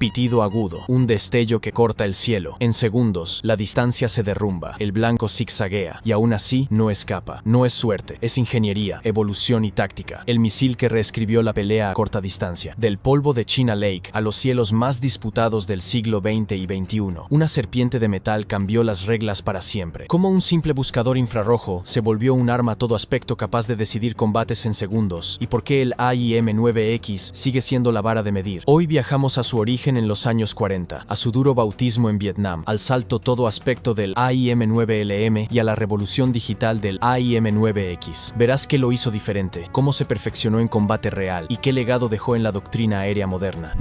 Pitido agudo, un destello que corta el cielo. En segundos, la distancia se derrumba, el blanco zigzaguea, y aún así no escapa. No es suerte, es ingeniería, evolución y táctica. El misil que reescribió la pelea a corta distancia. Del polvo de China Lake a los cielos más disputados del siglo XX y XXI, una serpiente de metal cambió las reglas para siempre. Como un simple buscador infrarrojo se volvió un arma a todo aspecto capaz de decidir combates en segundos, y por qué el AIM-9X sigue siendo la vara de medir. Hoy viajamos a su origen en los años 40, a su duro bautismo en Vietnam, al salto todo aspecto del AIM-9LM y a la revolución digital del AIM-9X. Verás qué lo hizo diferente, cómo se perfeccionó en combate real y qué legado dejó en la doctrina aérea moderna.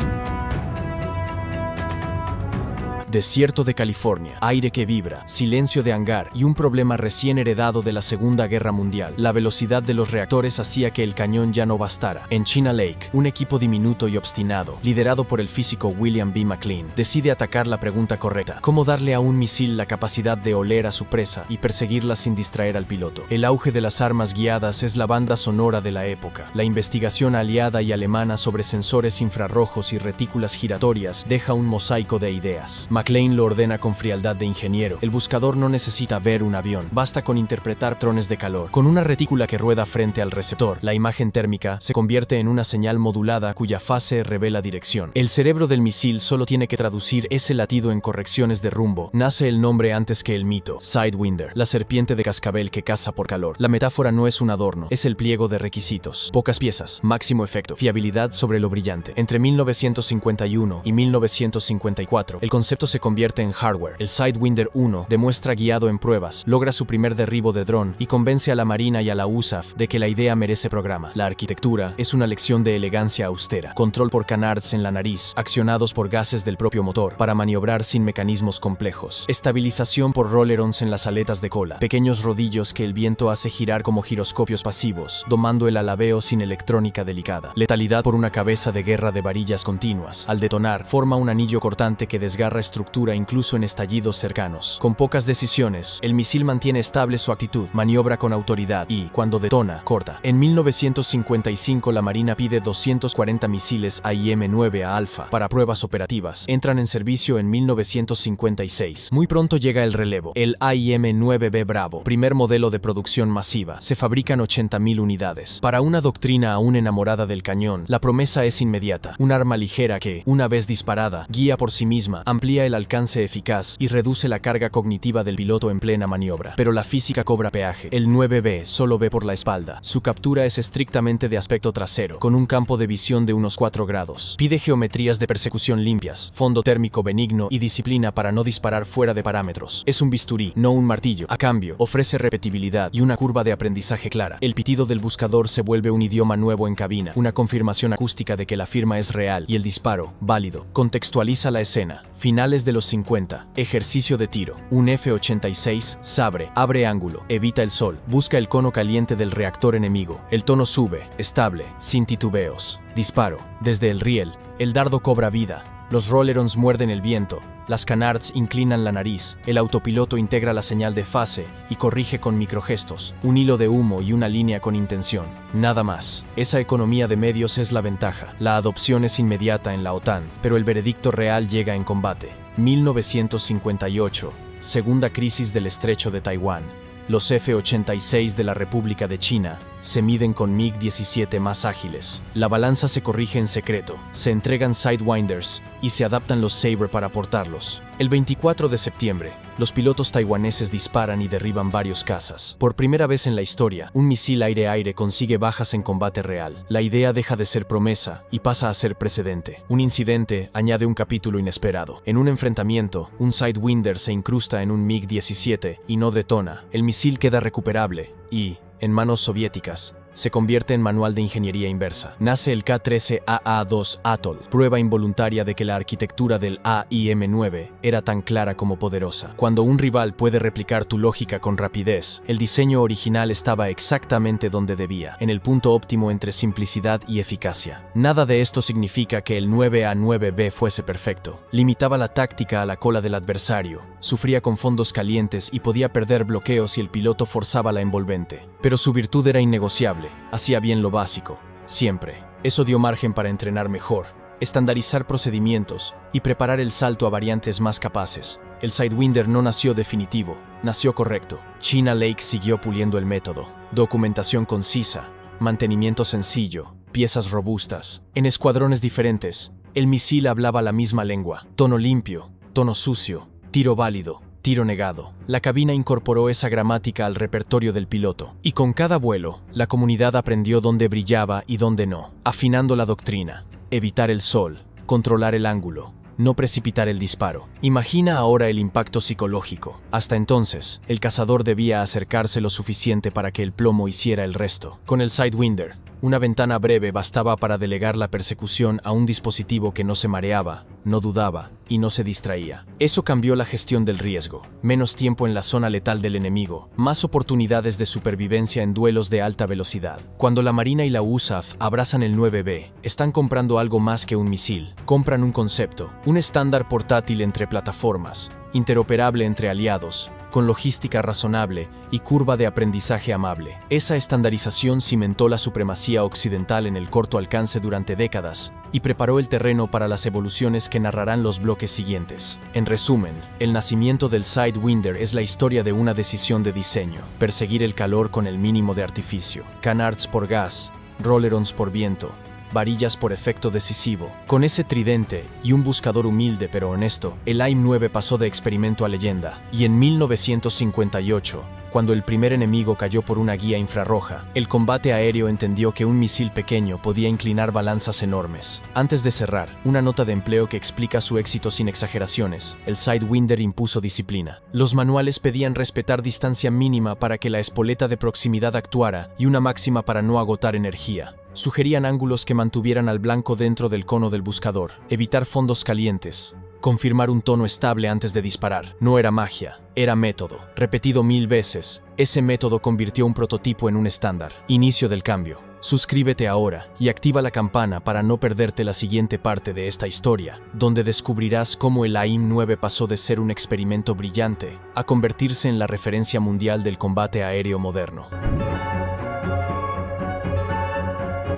Desierto de California, aire que vibra, silencio de hangar y un problema recién heredado de la Segunda Guerra Mundial. La velocidad de los reactores hacía que el cañón ya no bastara. En China Lake, un equipo diminuto y obstinado, liderado por el físico William B. McLean, decide atacar la pregunta correcta: ¿cómo darle a un misil la capacidad de oler a su presa y perseguirla sin distraer al piloto? El auge de las armas guiadas es la banda sonora de la época. La investigación aliada y alemana sobre sensores infrarrojos y retículas giratorias deja un mosaico de ideas. McLean lo ordena con frialdad de ingeniero. El buscador no necesita ver un avión, basta con interpretar patrones de calor. Con una retícula que rueda frente al receptor, la imagen térmica se convierte en una señal modulada cuya fase revela dirección. El cerebro del misil solo tiene que traducir ese latido en correcciones de rumbo. Nace el nombre antes que el mito: Sidewinder, la serpiente de cascabel que caza por calor. La metáfora no es un adorno, es el pliego de requisitos. Pocas piezas, máximo efecto, fiabilidad sobre lo brillante. Entre 1951 y 1954, el concepto se convierte en hardware. El Sidewinder 1 demuestra guiado en pruebas, logra su primer derribo de dron y convence a la Marina y a la USAF de que la idea merece programa. La arquitectura es una lección de elegancia austera. Control por canards en la nariz, accionados por gases del propio motor, para maniobrar sin mecanismos complejos. Estabilización por rollerons en las aletas de cola, pequeños rodillos que el viento hace girar como giroscopios pasivos, domando el alabeo sin electrónica delicada. Letalidad por una cabeza de guerra de varillas continuas. Al detonar, forma un anillo cortante que desgarra estructuras incluso en estallidos cercanos. Con pocas decisiones, el misil mantiene estable su actitud, maniobra con autoridad y, cuando detona, corta. En 1955 la Marina pide 240 misiles AIM-9 a Alpha para pruebas operativas. Entran en servicio en 1956. Muy pronto llega el relevo. El AIM-9B Bravo, primer modelo de producción masiva. Se fabrican 80.000 unidades. Para una doctrina aún enamorada del cañón, la promesa es inmediata. Un arma ligera que, una vez disparada, guía por sí misma, amplía el alcance eficaz y reduce la carga cognitiva del piloto en plena maniobra. Pero la física cobra peaje. El 9B solo ve por la espalda. Su captura es estrictamente de aspecto trasero, con un campo de visión de unos 4 grados. Pide geometrías de persecución limpias, fondo térmico benigno y disciplina para no disparar fuera de parámetros. Es un bisturí, no un martillo. A cambio, ofrece repetibilidad y una curva de aprendizaje clara. El pitido del buscador se vuelve un idioma nuevo en cabina, una confirmación acústica de que la firma es real y el disparo, válido. Contextualiza la escena. Finales de los 50. Ejercicio de tiro. Un F-86, sabre, abre ángulo, evita el sol, busca el cono caliente del reactor enemigo. El tono sube, estable, sin titubeos. Disparo. Desde el riel, el dardo cobra vida. Los rollerons muerden el viento. Las canards inclinan la nariz. El autopiloto integra la señal de fase y corrige con microgestos. Un hilo de humo y una línea con intención. Nada más. Esa economía de medios es la ventaja. La adopción es inmediata en la OTAN, pero el veredicto real llega en combate. 1958. Segunda crisis del estrecho de Taiwán. Los F-86 de la República de China se miden con MiG-17 más ágiles. La balanza se corrige en secreto, se entregan Sidewinders y se adaptan los Sabre para portarlos. El 24 de septiembre, los pilotos taiwaneses disparan y derriban varios cazas. Por primera vez en la historia, un misil aire-aire consigue bajas en combate real. La idea deja de ser promesa y pasa a ser precedente. Un incidente añade un capítulo inesperado. En un enfrentamiento, un Sidewinder se incrusta en un MiG-17 y no detona. El misil queda recuperable y, en manos soviéticas, se convierte en manual de ingeniería inversa. Nace el K-13AA-2 Atoll, prueba involuntaria de que la arquitectura del AIM-9 era tan clara como poderosa. Cuando un rival puede replicar tu lógica con rapidez, el diseño original estaba exactamente donde debía, en el punto óptimo entre simplicidad y eficacia. Nada de esto significa que el 9A-9B fuese perfecto. Limitaba la táctica a la cola del adversario, sufría con fondos calientes y podía perder bloqueos si el piloto forzaba la envolvente. Pero su virtud era innegociable. Hacía bien lo básico, siempre. Eso dio margen para entrenar mejor, estandarizar procedimientos y preparar el salto a variantes más capaces. El Sidewinder no nació definitivo, nació correcto. China Lake siguió puliendo el método. Documentación concisa, mantenimiento sencillo, piezas robustas. En escuadrones diferentes, el misil hablaba la misma lengua. Tono limpio, tono sucio, tiro válido, tiro negado. La cabina incorporó esa gramática al repertorio del piloto. Y con cada vuelo, la comunidad aprendió dónde brillaba y dónde no, afinando la doctrina. Evitar el sol, controlar el ángulo, no precipitar el disparo. Imagina ahora el impacto psicológico. Hasta entonces, el cazador debía acercarse lo suficiente para que el plomo hiciera el resto. Con el Sidewinder, una ventana breve bastaba para delegar la persecución a un dispositivo que no se mareaba, no dudaba y no se distraía. Eso cambió la gestión del riesgo. Menos tiempo en la zona letal del enemigo, más oportunidades de supervivencia en duelos de alta velocidad. Cuando la Marina y la USAF abrazan el 9B, están comprando algo más que un misil. Compran un concepto, un estándar portátil entre plataformas, interoperable entre aliados, con logística razonable y curva de aprendizaje amable. Esa estandarización cimentó la supremacía occidental en el corto alcance durante décadas y preparó el terreno para las evoluciones que narrarán los bloques siguientes. En resumen, el nacimiento del Sidewinder es la historia de una decisión de diseño: perseguir el calor con el mínimo de artificio. Canards por gas, rollerons por viento, varillas por efecto decisivo. Con ese tridente y un buscador humilde pero honesto, el AIM-9 pasó de experimento a leyenda. Y en 1958, cuando el primer enemigo cayó por una guía infrarroja, el combate aéreo entendió que un misil pequeño podía inclinar balanzas enormes. Antes de cerrar, una nota de empleo que explica su éxito sin exageraciones. El Sidewinder impuso disciplina. Los manuales pedían respetar distancia mínima para que la espoleta de proximidad actuara y una máxima para no agotar energía. Sugerían ángulos que mantuvieran al blanco dentro del cono del buscador, evitar fondos calientes, confirmar un tono estable antes de disparar. No era magia, era método. Repetido 1000 veces, ese método convirtió un prototipo en un estándar. Inicio del cambio. Suscríbete ahora y activa la campana para no perderte la siguiente parte de esta historia, donde descubrirás cómo el AIM-9 pasó de ser un experimento brillante a convertirse en la referencia mundial del combate aéreo moderno.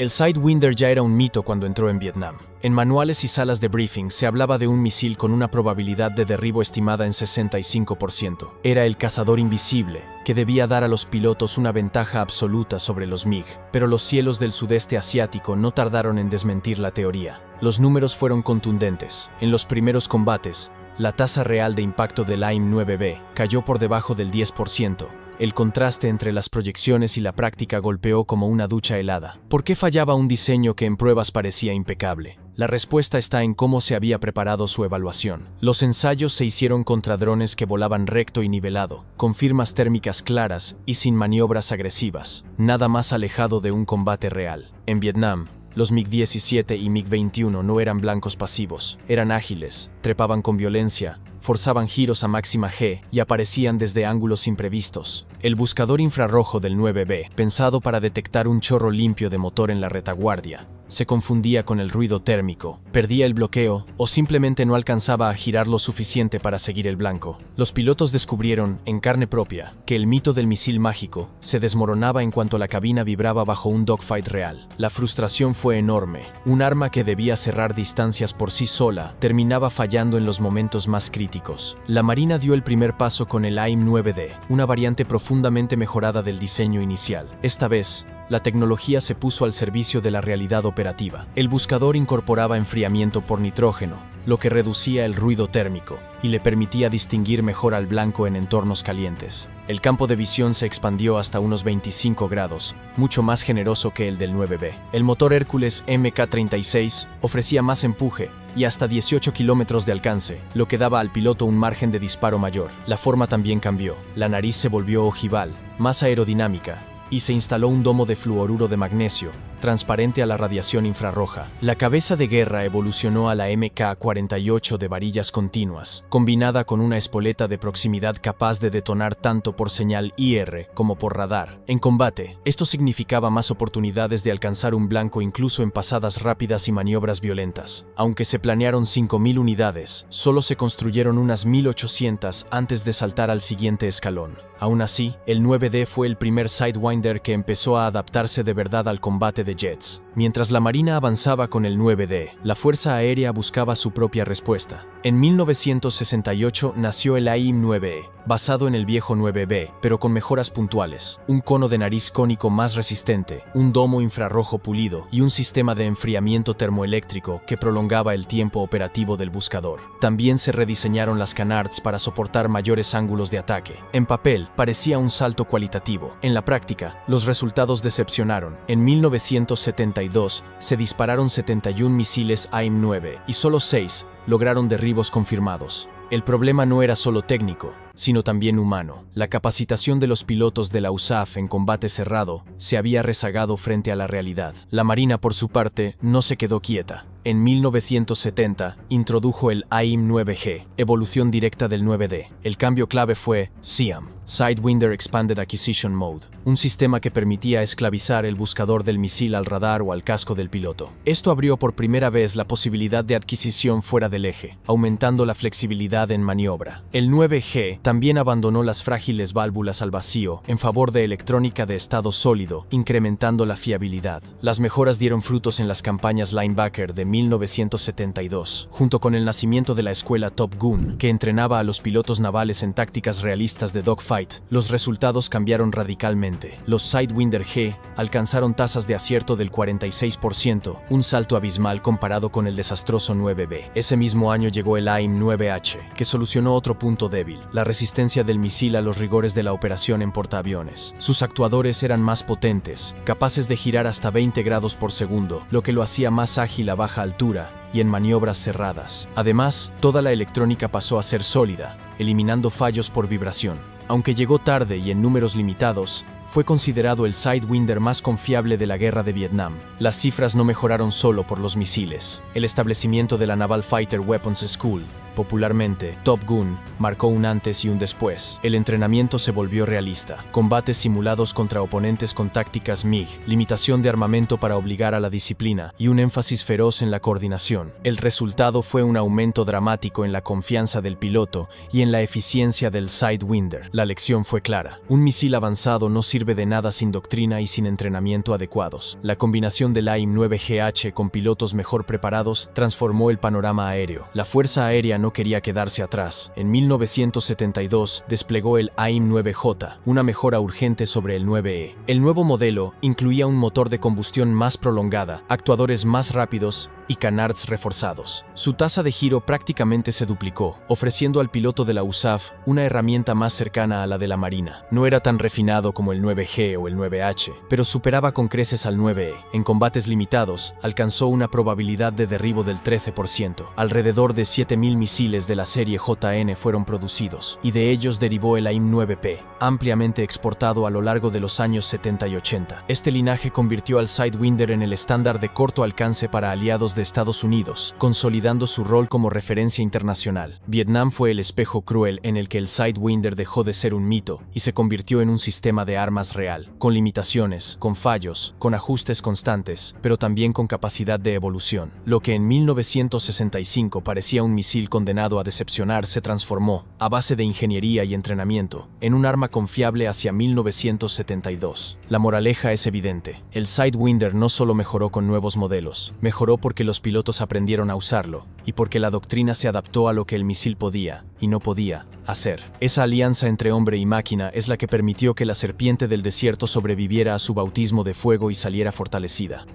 El Sidewinder ya era un mito cuando entró en Vietnam. En manuales y salas de briefing se hablaba de un misil con una probabilidad de derribo estimada en 65%. Era el cazador invisible, que debía dar a los pilotos una ventaja absoluta sobre los MiG. Pero los cielos del sudeste asiático no tardaron en desmentir la teoría. Los números fueron contundentes. En los primeros combates, la tasa real de impacto del AIM-9B cayó por debajo del 10%. El contraste entre las proyecciones y la práctica golpeó como una ducha helada. ¿Por qué fallaba un diseño que en pruebas parecía impecable? La respuesta está en cómo se había preparado su evaluación. Los ensayos se hicieron contra drones que volaban recto y nivelado, con firmas térmicas claras y sin maniobras agresivas, nada más alejado de un combate real. En Vietnam, los MiG-17 y MiG-21 no eran blancos pasivos, eran ágiles, trepaban con violencia, forzaban giros a máxima G y aparecían desde ángulos imprevistos. El buscador infrarrojo del 9B, pensado para detectar un chorro limpio de motor en la retaguardia, se confundía con el ruido térmico, perdía el bloqueo o simplemente no alcanzaba a girar lo suficiente para seguir el blanco. Los pilotos descubrieron, en carne propia, que el mito del misil mágico se desmoronaba en cuanto la cabina vibraba bajo un dogfight real. La frustración fue enorme. Un arma que debía cerrar distancias por sí sola terminaba fallando en los momentos más críticos. La Marina dio el primer paso con el AIM-9D, una variante profundamente mejorada del diseño inicial. Esta vez, la tecnología se puso al servicio de la realidad operativa. El buscador incorporaba enfriamiento por nitrógeno, lo que reducía el ruido térmico y le permitía distinguir mejor al blanco en entornos calientes. El campo de visión se expandió hasta unos 25 grados, mucho más generoso que el del 9B. El motor Hércules Mk-36 ofrecía más empuje y hasta 18 kilómetros de alcance, lo que daba al piloto un margen de disparo mayor. La forma también cambió. La nariz se volvió ojival, más aerodinámica, y se instaló un domo de fluoruro de magnesio, transparente a la radiación infrarroja. La cabeza de guerra evolucionó a la Mk-48 de varillas continuas, combinada con una espoleta de proximidad capaz de detonar tanto por señal IR como por radar. En combate, esto significaba más oportunidades de alcanzar un blanco incluso en pasadas rápidas y maniobras violentas. Aunque se planearon 5.000 unidades, solo se construyeron unas 1.800 antes de saltar al siguiente escalón. Aún así, el 9D fue el primer Sidewinder que empezó a adaptarse de verdad al combate de jets. Mientras la Marina avanzaba con el 9D, la Fuerza Aérea buscaba su propia respuesta. En 1968 nació el AIM-9E, basado en el viejo 9B, pero con mejoras puntuales. Un cono de nariz cónico más resistente, un domo infrarrojo pulido y un sistema de enfriamiento termoeléctrico que prolongaba el tiempo operativo del buscador. También se rediseñaron las canards para soportar mayores ángulos de ataque. En papel, parecía un salto cualitativo. En la práctica, los resultados decepcionaron. En 1972 se dispararon 71 misiles AIM-9 y solo 6 lograron derribos confirmados. El problema no era solo técnico, sino también humano. La capacitación de los pilotos de la USAF en combate cerrado se había rezagado frente a la realidad. La Marina, por su parte, no se quedó quieta. En 1970 introdujo el AIM-9G, evolución directa del 9D. El cambio clave fue SIAM, Sidewinder Expanded Acquisition Mode, un sistema que permitía esclavizar el buscador del misil al radar o al casco del piloto. Esto abrió por primera vez la posibilidad de adquisición fuera del eje, aumentando la flexibilidad en maniobra. El 9G también abandonó las frágiles válvulas al vacío en favor de electrónica de estado sólido, incrementando la fiabilidad. Las mejoras dieron frutos en las campañas Linebacker de 1972, junto con el nacimiento de la escuela Top Gun, que entrenaba a los pilotos navales en tácticas realistas de dogfight. Los resultados cambiaron radicalmente. Los Sidewinder G alcanzaron tasas de acierto del 46%, un salto abismal comparado con el desastroso 9B. Ese mismo año llegó el AIM-9H, que solucionó otro punto débil, la resistencia del misil a los rigores de la operación en portaaviones. Sus actuadores eran más potentes, capaces de girar hasta 20 grados por segundo, lo que lo hacía más ágil a baja altura y en maniobras cerradas. Además, toda la electrónica pasó a ser sólida, eliminando fallos por vibración. Aunque llegó tarde y en números limitados, fue considerado el Sidewinder más confiable de la guerra de Vietnam. Las cifras no mejoraron solo por los misiles. El establecimiento de la Naval Fighter Weapons School, popularmente Top Gun, marcó un antes y un después. El entrenamiento se volvió realista. Combates simulados contra oponentes con tácticas MiG, limitación de armamento para obligar a la disciplina y un énfasis feroz en la coordinación. El resultado fue un aumento dramático en la confianza del piloto y en la eficiencia del Sidewinder. La lección fue clara. Un misil avanzado no sirve de nada sin doctrina y sin entrenamiento adecuados. La combinación del AIM-9GH con pilotos mejor preparados transformó el panorama aéreo. La Fuerza Aérea no quería quedarse atrás. En 1972 desplegó el AIM-9J, una mejora urgente sobre el 9E. El nuevo modelo incluía un motor de combustión más prolongada, actuadores más rápidos y canards reforzados. Su tasa de giro prácticamente se duplicó, ofreciendo al piloto de la USAF una herramienta más cercana a la de la Marina. No era tan refinado como el 9G o el 9H, pero superaba con creces al 9E. En combates limitados, alcanzó una probabilidad de derribo del 13%. Alrededor de 7.000 misiles de la serie JN fueron producidos, y de ellos derivó el AIM-9P, ampliamente exportado a lo largo de los años 70 y 80. Este linaje convirtió al Sidewinder en el estándar de corto alcance para aliados de Estados Unidos, consolidando su rol como referencia internacional. Vietnam fue el espejo cruel en el que el Sidewinder dejó de ser un mito y se convirtió en un sistema de armas real, con limitaciones, con fallos, con ajustes constantes, pero también con capacidad de evolución. Lo que en 1965 parecía un misil condenado a decepcionar se transformó, a base de ingeniería y entrenamiento, en un arma confiable hacia 1972. La moraleja es evidente. El Sidewinder no solo mejoró con nuevos modelos, mejoró porque los pilotos aprendieron a usarlo, y porque la doctrina se adaptó a lo que el misil podía, y no podía, hacer. Esa alianza entre hombre y máquina es la que permitió que la serpiente del desierto sobreviviera a su bautismo de fuego y saliera fortalecida.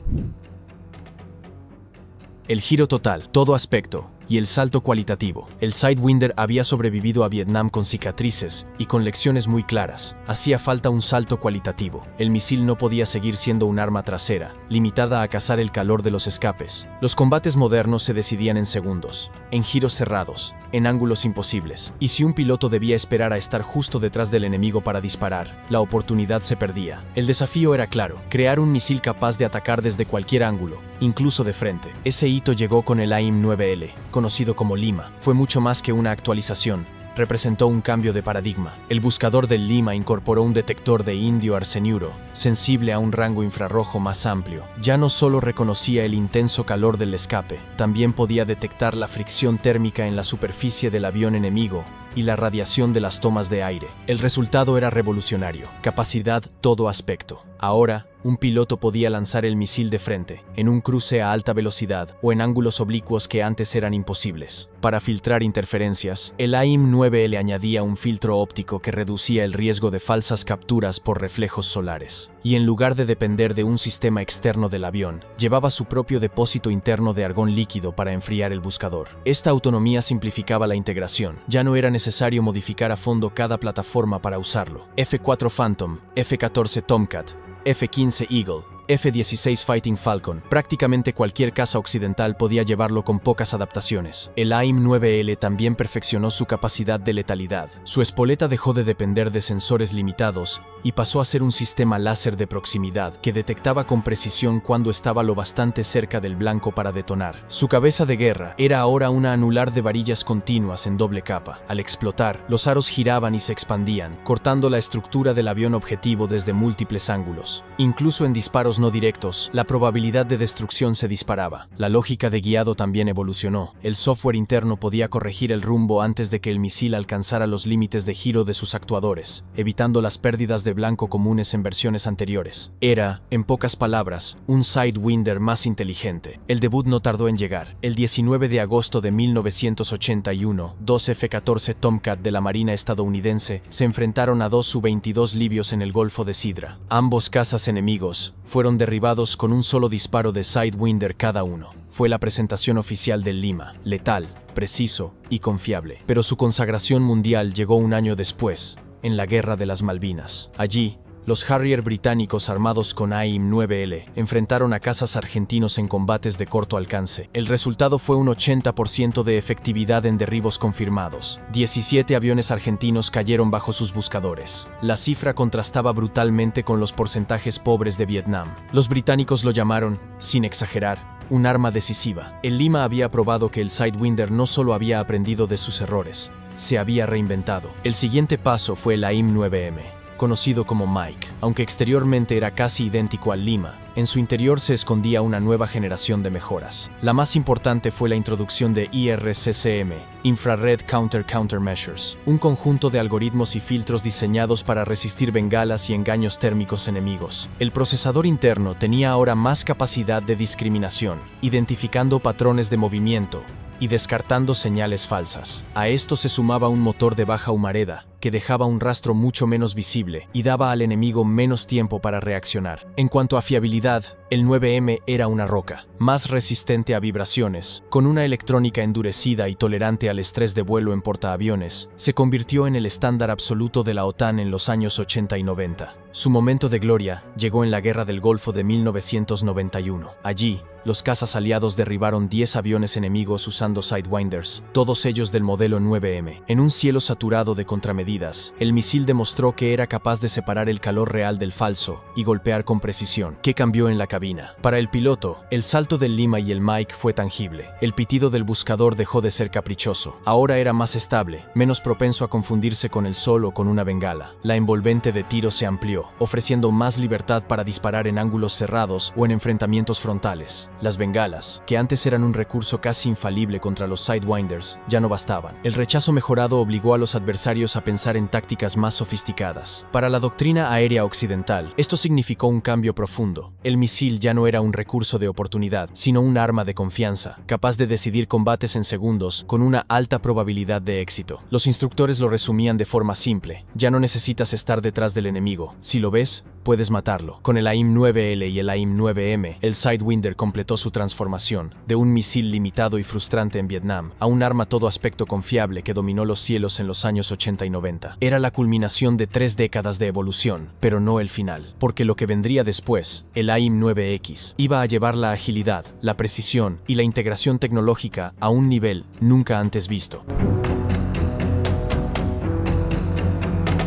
El giro total, todo aspecto, y el salto cualitativo. El Sidewinder había sobrevivido a Vietnam con cicatrices y con lecciones muy claras. Hacía falta un salto cualitativo. El misil no podía seguir siendo un arma trasera, limitada a cazar el calor de los escapes. Los combates modernos se decidían en segundos, en giros cerrados, en ángulos imposibles. Y si un piloto debía esperar a estar justo detrás del enemigo para disparar, la oportunidad se perdía. El desafío era claro: crear un misil capaz de atacar desde cualquier ángulo, incluso de frente. Ese hito llegó con el AIM-9L, conocido como Lima. Fue mucho más que una actualización. Representó un cambio de paradigma. El buscador del Lima incorporó un detector de indio arseniuro, sensible a un rango infrarrojo más amplio. Ya no solo reconocía el intenso calor del escape, también podía detectar la fricción térmica en la superficie del avión enemigo y la radiación de las tomas de aire. El resultado era revolucionario. Capacidad, todo aspecto. Ahora, un piloto podía lanzar el misil de frente, en un cruce a alta velocidad o en ángulos oblicuos que antes eran imposibles. Para filtrar interferencias, el AIM-9 le añadía un filtro óptico que reducía el riesgo de falsas capturas por reflejos solares. Y en lugar de depender de un sistema externo del avión, llevaba su propio depósito interno de argón líquido para enfriar el buscador. Esta autonomía simplificaba la integración. Ya no era necesario modificar a fondo cada plataforma para usarlo. F-4 Phantom, F-14 Tomcat, F-15 Eagle, F-16 Fighting Falcon, prácticamente cualquier caza occidental podía llevarlo con pocas adaptaciones. El AIM-9L también perfeccionó su capacidad de letalidad. Su espoleta dejó de depender de sensores limitados y pasó a ser un sistema láser de proximidad que detectaba con precisión cuando estaba lo bastante cerca del blanco para detonar. Su cabeza de guerra era ahora una anular de varillas continuas en doble capa. Al explotar, los aros giraban y se expandían, cortando la estructura del avión objetivo desde múltiples ángulos. Incluso en disparos no directos, la probabilidad de destrucción se disparaba. La lógica de guiado también evolucionó. El software interno podía corregir el rumbo antes de que el misil alcanzara los límites de giro de sus actuadores, evitando las pérdidas de blanco comunes en versiones anteriores. Era, en pocas palabras, un Sidewinder más inteligente. El debut no tardó en llegar. El 19 de agosto de 1981, dos F-14 Tomcat de la Marina estadounidense se enfrentaron a dos Su-22 libios en el Golfo de Sidra. Ambos cazas enemigos fueron derribados con un solo disparo de Sidewinder cada uno. Fue la presentación oficial del Lima, letal, preciso y confiable. Pero su consagración mundial llegó un año después, en la Guerra de las Malvinas. Allí, los Harrier británicos armados con AIM-9L enfrentaron a cazas argentinos en combates de corto alcance. El resultado fue un 80% de efectividad en derribos confirmados. 17 aviones argentinos cayeron bajo sus buscadores. La cifra contrastaba brutalmente con los porcentajes pobres de Vietnam. Los británicos lo llamaron, sin exagerar, un arma decisiva. El Lima había probado que el Sidewinder no solo había aprendido de sus errores, se había reinventado. El siguiente paso fue el AIM-9M, conocido como Mike. Aunque exteriormente era casi idéntico al Lima, en su interior se escondía una nueva generación de mejoras. La más importante fue la introducción de IRCCM, Infrared Countermeasures, un conjunto de algoritmos y filtros diseñados para resistir bengalas y engaños térmicos enemigos. El procesador interno tenía ahora más capacidad de discriminación, identificando patrones de movimiento y descartando señales falsas. A esto se sumaba un motor de baja humareda, que dejaba un rastro mucho menos visible y daba al enemigo menos tiempo para reaccionar. En cuanto a fiabilidad, el 9M era una roca, más resistente a vibraciones, con una electrónica endurecida y tolerante al estrés de vuelo en portaaviones. Se convirtió en el estándar absoluto de la OTAN en los años 80 y 90. Su momento de gloria llegó en la Guerra del Golfo de 1991. Allí, los cazas aliados derribaron 10 aviones enemigos usando Sidewinders, todos ellos del modelo 9M. En un cielo saturado de contramedidas, el misil demostró que era capaz de separar el calor real del falso y golpear con precisión. ¿Qué cambió en la cabina? Para el piloto, el salto del Lima y el Mike fue tangible. El pitido del buscador dejó de ser caprichoso. Ahora era más estable, menos propenso a confundirse con el sol o con una bengala. La envolvente de tiro se amplió, ofreciendo más libertad para disparar en ángulos cerrados o en enfrentamientos frontales. Las bengalas, que antes eran un recurso casi infalible contra los Sidewinders, ya no bastaban. El rechazo mejorado obligó a los adversarios a pensar en tácticas más sofisticadas. Para la doctrina aérea occidental, esto significó un cambio profundo. El misil ya no era un recurso de oportunidad, sino un arma de confianza, capaz de decidir combates en segundos con una alta probabilidad de éxito. Los instructores lo resumían de forma simple: ya no necesitas estar detrás del enemigo. Si lo ves, puedes matarlo. Con el AIM-9L y el AIM-9M, el Sidewinder completó su transformación, de un misil limitado y frustrante en Vietnam, a un arma todo aspecto confiable que dominó los cielos en los años 80 y 90. Era la culminación de 3 décadas de evolución, pero no el final, porque lo que vendría después, el AIM-9X, iba a llevar la agilidad, la precisión y la integración tecnológica a un nivel nunca antes visto.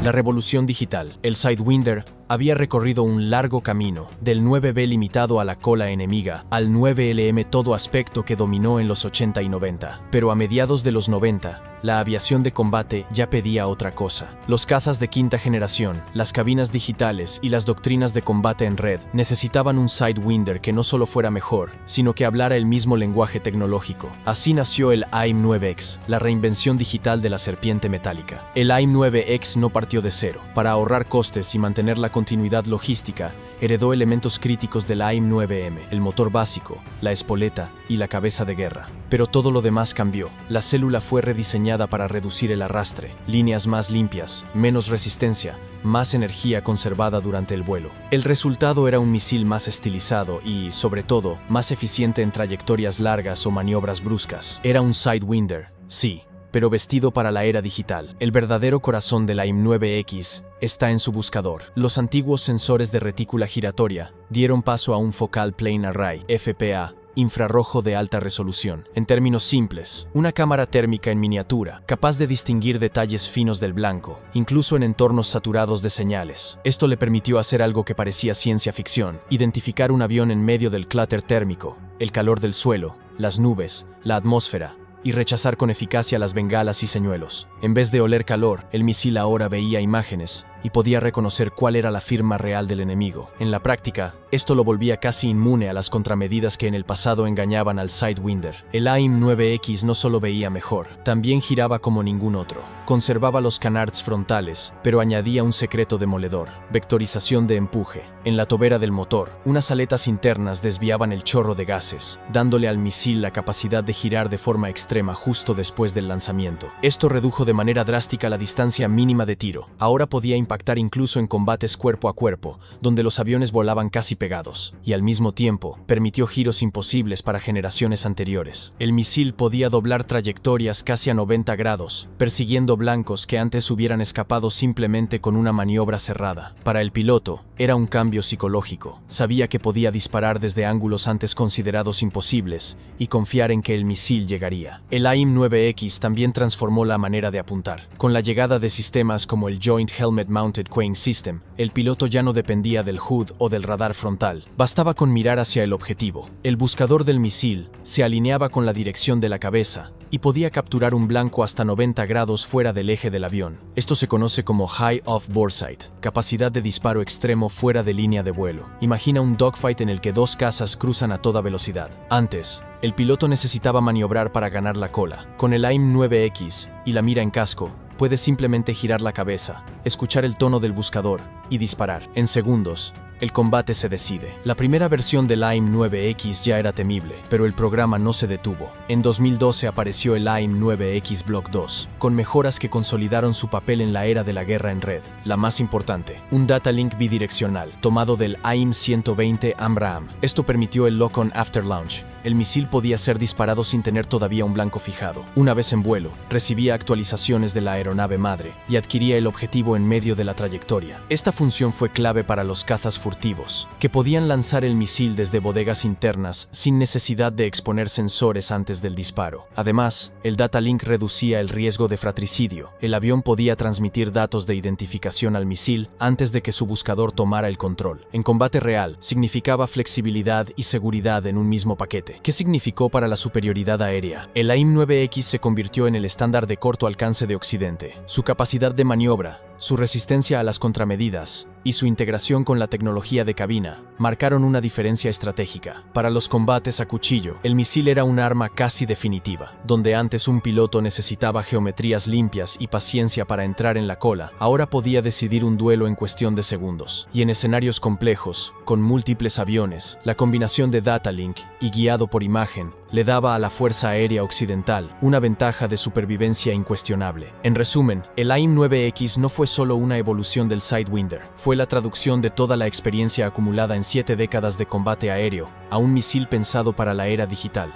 La revolución digital. El Sidewinder había recorrido un largo camino, del 9B limitado a la cola enemiga, al 9LM todo aspecto que dominó en los 80 y 90. Pero a mediados de los 90, la aviación de combate ya pedía otra cosa. Los cazas de quinta generación, las cabinas digitales y las doctrinas de combate en red necesitaban un Sidewinder que no solo fuera mejor, sino que hablara el mismo lenguaje tecnológico. Así nació el AIM-9X, la reinvención digital de la serpiente metálica. El AIM-9X no partió de cero. Para ahorrar costes y mantener la continuidad logística, heredó elementos críticos del AIM-9M, el motor básico, la espoleta y la cabeza de guerra. Pero todo lo demás cambió. La célula fue rediseñada para reducir el arrastre, líneas más limpias, menos resistencia, más energía conservada durante el vuelo. El resultado era un misil más estilizado y, sobre todo, más eficiente en trayectorias largas o maniobras bruscas. Era un Sidewinder, sí, pero vestido para la era digital. El verdadero corazón del AIM-9X está en su buscador. Los antiguos sensores de retícula giratoria dieron paso a un Focal Plane Array, FPA, infrarrojo de alta resolución. En términos simples, una cámara térmica en miniatura, capaz de distinguir detalles finos del blanco, incluso en entornos saturados de señales. Esto le permitió hacer algo que parecía ciencia ficción: identificar un avión en medio del clúster térmico, el calor del suelo, las nubes, la atmósfera, y rechazar con eficacia las bengalas y señuelos. En vez de oler calor, el misil ahora veía imágenes y podía reconocer cuál era la firma real del enemigo. En la práctica, esto lo volvía casi inmune a las contramedidas que en el pasado engañaban al Sidewinder. El AIM-9X no solo veía mejor, también giraba como ningún otro. Conservaba los canards frontales, pero añadía un secreto demoledor: vectorización de empuje. En la tobera del motor, unas aletas internas desviaban el chorro de gases, dándole al misil la capacidad de girar de forma extrema justo después del lanzamiento. Esto redujo de manera drástica la distancia mínima de tiro. Ahora podía impactar incluso en combates cuerpo a cuerpo, donde los aviones volaban casi pegados, y al mismo tiempo permitió giros imposibles para generaciones anteriores. El misil podía doblar trayectorias casi a 90 grados, persiguiendo blancos que antes hubieran escapado simplemente con una maniobra cerrada. Para el piloto, era un cambio psicológico. Sabía que podía disparar desde ángulos antes considerados imposibles y confiar en que el misil llegaría. El AIM-9X también transformó la manera de apuntar. Con la llegada de sistemas como el Joint Helmet Mounted Queen System, el piloto ya no dependía del HUD o del radar frontal. Bastaba con mirar hacia el objetivo. El buscador del misil se alineaba con la dirección de la cabeza y podía capturar un blanco hasta 90 grados fuera del eje del avión. Esto se conoce como High Off-Board Sight, capacidad de disparo extremo fuera de línea de vuelo. Imagina un dogfight en el que dos cazas cruzan a toda velocidad. Antes, el piloto necesitaba maniobrar para ganar la cola. Con el AIM-9X y la mira en casco, puede simplemente girar la cabeza, escuchar el tono del buscador y disparar. En segundos, el combate se decide. La primera versión del AIM-9X ya era temible, pero el programa no se detuvo. En 2012 apareció el AIM-9X Block 2, con mejoras que consolidaron su papel en la era de la guerra en red. La más importante, un data link bidireccional, tomado del AIM-120 AMRAAM. Esto permitió el lock-on after launch. El misil podía ser disparado sin tener todavía un blanco fijado. Una vez en vuelo, recibía actualizaciones de la aeronave madre y adquiría el objetivo en medio de la trayectoria. Esta función fue clave para los cazas furtivos, que podían lanzar el misil desde bodegas internas sin necesidad de exponer sensores antes del disparo. Además, el data link reducía el riesgo de fratricidio. El avión podía transmitir datos de identificación al misil antes de que su buscador tomara el control. En combate real, significaba flexibilidad y seguridad en un mismo paquete. ¿Qué significó para la superioridad aérea? El AIM-9X se convirtió en el estándar de corto alcance de Occidente. Su capacidad de maniobra, su resistencia a las contramedidas y su integración con la tecnología de cabina marcaron una diferencia estratégica. Para los combates a cuchillo, el misil era un arma casi definitiva. Donde antes un piloto necesitaba geometrías limpias y paciencia para entrar en la cola, ahora podía decidir un duelo en cuestión de segundos. Y en escenarios complejos, con múltiples aviones, la combinación de data link y guiado por imagen le daba a la Fuerza Aérea Occidental una ventaja de supervivencia incuestionable. En resumen, el AIM-9X no fue solo una evolución del Sidewinder, fue la traducción de toda la experiencia acumulada en 7 décadas de combate aéreo a un misil pensado para la era digital.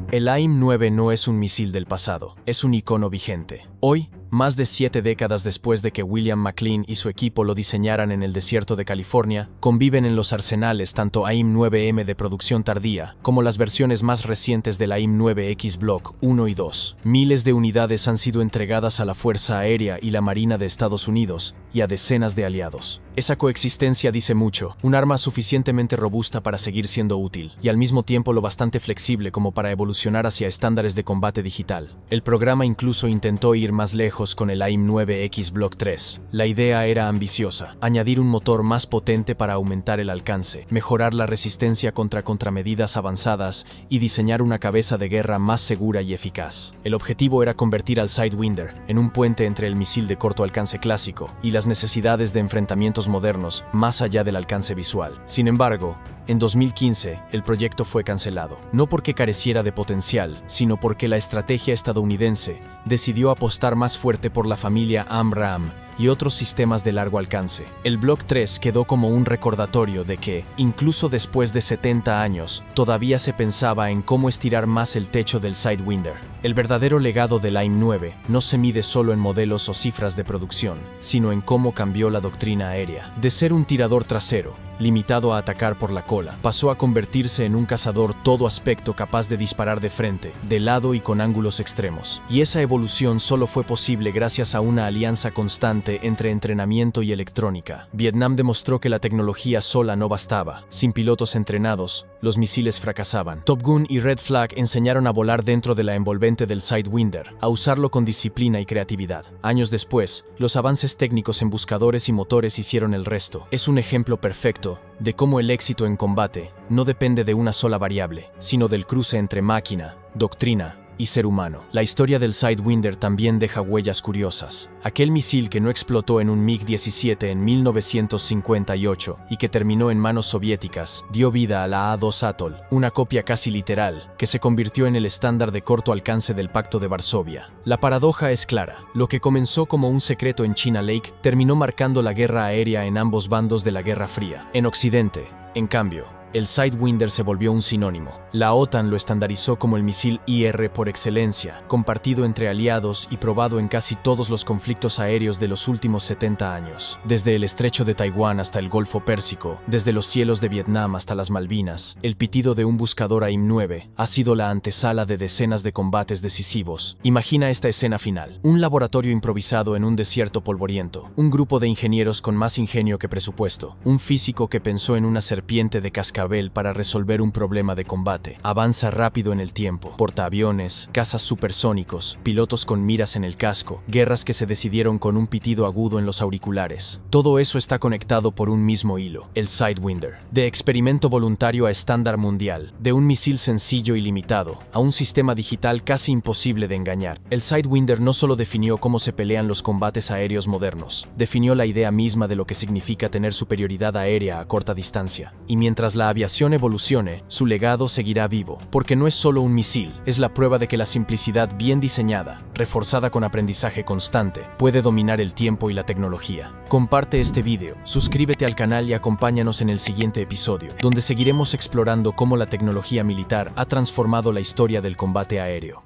El AIM-9 no es un misil del pasado, es un icono vigente. Hoy, Más de 7 décadas después de que William McLean y su equipo lo diseñaran en el desierto de California, conviven en los arsenales tanto AIM-9M de producción tardía como las versiones más recientes de la AIM-9X Block 1 y 2. Miles de unidades han sido entregadas a la Fuerza Aérea y la Marina de Estados Unidos y a decenas de aliados. Esa coexistencia dice mucho, un arma suficientemente robusta para seguir siendo útil, y al mismo tiempo lo bastante flexible como para evolucionar hacia estándares de combate digital. El programa incluso intentó ir más lejos con el AIM-9X Block 3. La idea era ambiciosa, añadir un motor más potente para aumentar el alcance, mejorar la resistencia contra contramedidas avanzadas y diseñar una cabeza de guerra más segura y eficaz. El objetivo era convertir al Sidewinder en un puente entre el misil de corto alcance clásico y las necesidades de enfrentamientos modernos más allá del alcance visual. Sin embargo, en 2015, el proyecto fue cancelado, no porque careciera de potencial, sino porque la estrategia estadounidense decidió apostar más fuerte por la familia AMRAAM y otros sistemas de largo alcance. El Block 3 quedó como un recordatorio de que, incluso después de 70 años, todavía se pensaba en cómo estirar más el techo del Sidewinder. El verdadero legado del AIM-9 no se mide solo en modelos o cifras de producción, sino en cómo cambió la doctrina aérea. De ser un tirador trasero, limitado a atacar por la cola, pasó a convertirse en un cazador todo aspecto capaz de disparar de frente, de lado y con ángulos extremos. Y esa evolución solo fue posible gracias a una alianza constante entre entrenamiento y electrónica. Vietnam demostró que la tecnología sola no bastaba. Sin pilotos entrenados, los misiles fracasaban. Top Gun y Red Flag enseñaron a volar dentro de la envolvente del Sidewinder, a usarlo con disciplina y creatividad. Años después, los avances técnicos en buscadores y motores hicieron el resto. Es un ejemplo perfecto de cómo el éxito en combate no depende de una sola variable, sino del cruce entre máquina, doctrina y ser humano. La historia del Sidewinder también deja huellas curiosas. Aquel misil que no explotó en un MiG-17 en 1958 y que terminó en manos soviéticas, dio vida a la A-2 Atoll, una copia casi literal, que se convirtió en el estándar de corto alcance del Pacto de Varsovia. La paradoja es clara. Lo que comenzó como un secreto en China Lake terminó marcando la guerra aérea en ambos bandos de la Guerra Fría. En Occidente, en cambio, el Sidewinder se volvió un sinónimo. La OTAN lo estandarizó como el misil IR por excelencia, compartido entre aliados y probado en casi todos los conflictos aéreos de los últimos 70 años. Desde el estrecho de Taiwán hasta el Golfo Pérsico, desde los cielos de Vietnam hasta las Malvinas, el pitido de un buscador AIM-9 ha sido la antesala de decenas de combates decisivos. Imagina esta escena final: un laboratorio improvisado en un desierto polvoriento, un grupo de ingenieros con más ingenio que presupuesto, un físico que pensó en una serpiente de cascabel para resolver un problema de combate. Avanza rápido en el tiempo. Portaaviones, cazas supersónicos, pilotos con miras en el casco, guerras que se decidieron con un pitido agudo en los auriculares. Todo eso está conectado por un mismo hilo: el Sidewinder. De experimento voluntario a estándar mundial, de un misil sencillo y limitado a un sistema digital casi imposible de engañar. El Sidewinder no solo definió cómo se pelean los combates aéreos modernos, definió la idea misma de lo que significa tener superioridad aérea a corta distancia. Y mientras la aviación evolucione, su legado seguirá vivo, porque no es solo un misil, es la prueba de que la simplicidad bien diseñada, reforzada con aprendizaje constante, puede dominar el tiempo y la tecnología. Comparte este video, suscríbete al canal y acompáñanos en el siguiente episodio, donde seguiremos explorando cómo la tecnología militar ha transformado la historia del combate aéreo.